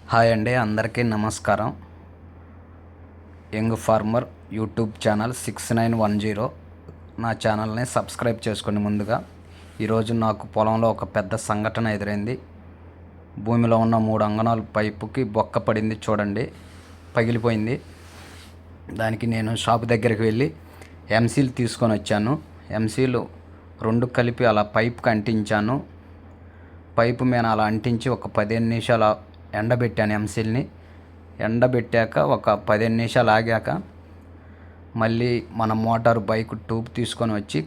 Hi అండి, అందరికీ నమస్కారం. యంగ్ ఫార్మర్ యూట్యూబ్ ఛానల్ 6910 నా ఛానల్ని సబ్స్క్రైబ్ చేసుకోండి. ముందుగా ఈరోజు నాకు పొలంలో ఒక పెద్ద సంఘటన ఎదురైంది. భూమిలో ఉన్న 3 అంగళాల పైపుకి బొక్క పడింది. చూడండి, పగిలిపోయింది. దానికి నేను షాప్ దగ్గరికి వెళ్ళి ఎంసీలు తీసుకొని వచ్చాను. ఎంసీలు 2 కలిపి అలా పైపుకి అంటించాను. పైపు మీద అలా అంటించి ఒక 15 నిమిషాలు ఎండబెట్టాను. ఎంసీల్ని ఎండబెట్టాక ఒక 15 నిమిషాలు ఆగాక మళ్ళీ మన మోటార్ బైక్ ట్యూబ్ తీసుకొని వచ్చి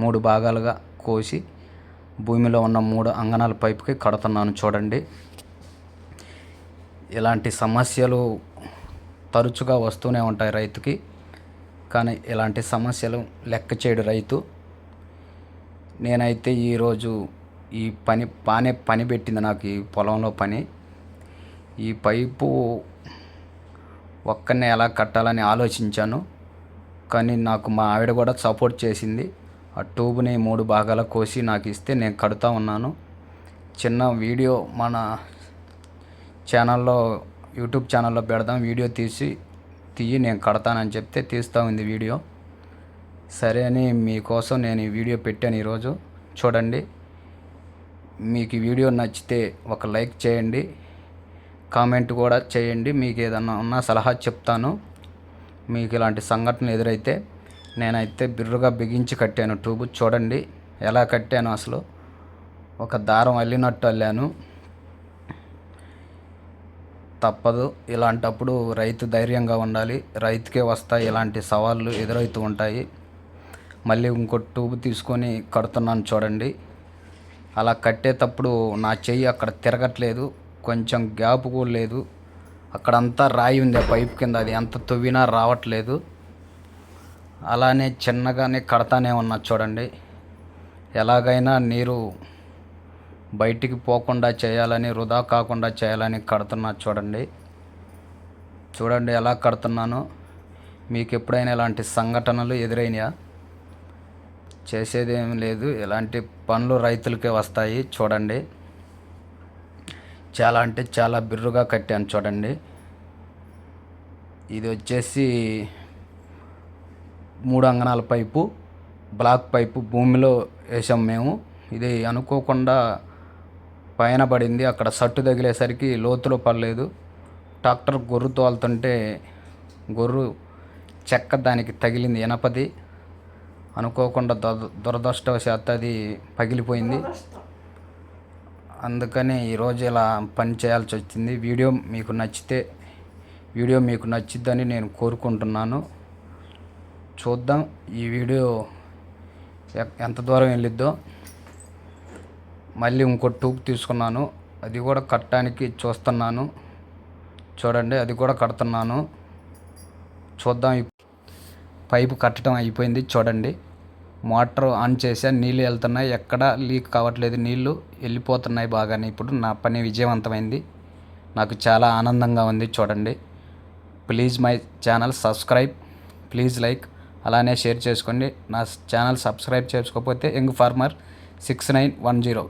3 భాగాలుగా కోసి భూమిలో ఉన్న 3 అంగళాల పైపుకి కడుతున్నాను. చూడండి, ఇలాంటి సమస్యలు తరచుగా వస్తూనే ఉంటాయి రైతుకి. కానీ ఇలాంటి సమస్యలు లెక్క చేయడు రైతు. నేనైతే ఈరోజు ఈ పని పెట్టింది నాకు ఈ పొలంలో పని. ఈ పైపు ఒక్కనే ఎలా కట్టాలని ఆలోచించాను, కానీ నాకు మా ఆవిడ కూడా సపోర్ట్ చేసింది. ఆ ట్యూబ్ని 3 భాగాలు కోసి నాకు ఇస్తే నేను కడుతూ ఉన్నాను. చిన్న వీడియో మన ఛానల్లో యూట్యూబ్ ఛానల్లో పెడదాం, వీడియో తీయి నేను కడతానని చెప్తే తీస్తూ ఉంది వీడియో. సరే అని మీకోసం నేను ఈ వీడియో పెట్టాను ఈరోజు. చూడండి, మీకు ఈ వీడియో నచ్చితే ఒక లైక్ చేయండి, కామెంట్ కూడా చేయండి. మీకు ఏదన్నా ఉన్నా సలహా చెప్తాను. మీకు ఇలాంటి సంఘటన ఎదురైతే నేనైతే బిర్రుగా బిగించి కట్టాను ట్యూబ్. చూడండి ఎలా కట్టాను. అసలు ఒక దారం అల్లినట్టు అల్లాను. తప్పదు, ఇలాంటప్పుడు రైతు ధైర్యంగా ఉండాలి. రైతుకే వస్తాయి ఇలాంటి సవాళ్ళు ఎదురవుతూ ఉంటాయి. మళ్ళీ ఇంకో ట్యూబ్ తీసుకొని కడుతున్నాను. చూడండి, అలా కట్టేటప్పుడు నా చెయ్యి అక్కడ తిరగట్లేదు, కొంచెం గ్యాప్ కూడా లేదు. అక్కడంతా రాయి ఉంది ఆ పైప్ కింద, అది ఎంత తవ్వినా రావట్లేదు. అలానే చిన్నగానే కడతానే ఉన్నా. చూడండి, ఎలాగైనా నీరు బయటికి పోకుండా చేయాలని, వృధా కాకుండా చేయాలని కడుతున్నా. చూడండి ఎలా కడుతున్నాను. మీకు ఎప్పుడైనా ఇలాంటి సంఘటనలు ఎదురైనాయా? చేసేదేం లేదు, ఇలాంటి పనులు రైతులకే వస్తాయి. చూడండి, చాలా అంటే చాలా బిర్రుగా కట్టాను. చూడండి, ఇది వచ్చేసి 3 అంగళాల పైపు, బ్లాక్ పైపు భూమిలో వేసాం మేము. ఇది అనుకోకుండా పైన పడింది. అక్కడ సట్టు తగిలేసరికి లోతులో పడలేదు. ట్రాక్టర్ గొర్రు తోలుతుంటే గొర్రు చెక్క దానికి తగిలింది, ఎనపది. అనుకోకుండా దురదృష్టవశాత్తు అది పగిలిపోయింది. అందుకని ఈరోజు ఇలా పని చేయాల్సి వచ్చింది. వీడియో మీకు నచ్చిద్దని నేను కోరుకుంటున్నాను. చూద్దాం ఈ వీడియో ఎంత దూరం వెళ్ళిద్దో. మళ్ళీ ఇంకో ట్యూబ్ తీసుకున్నాను, అది కూడా కట్టడానికి చూస్తున్నాను. చూడండి, అది కూడా కడుతున్నాను. చూద్దాం. పైపు కట్టడం అయిపోయింది. చూడండి, మోటార్ ఆన్ చేసా, నీళ్ళు వెళ్తున్నాయి, ఎక్కడ లీక్ కావట్లేదు, నీళ్ళు వెళ్ళిపోతున్నాయి బాగానే. ఇప్పుడు నా పని విజయవంతమైంది, నాకు చాలా ఆనందంగా ఉంది. చూడండి, please my channel subscribe, please like, అలానే షేర్ చేసుకోండి. నా ఛానల్ సబ్స్క్రైబ్ చేసుకోకపోతే యంగ్ ఫార్మర్ 6910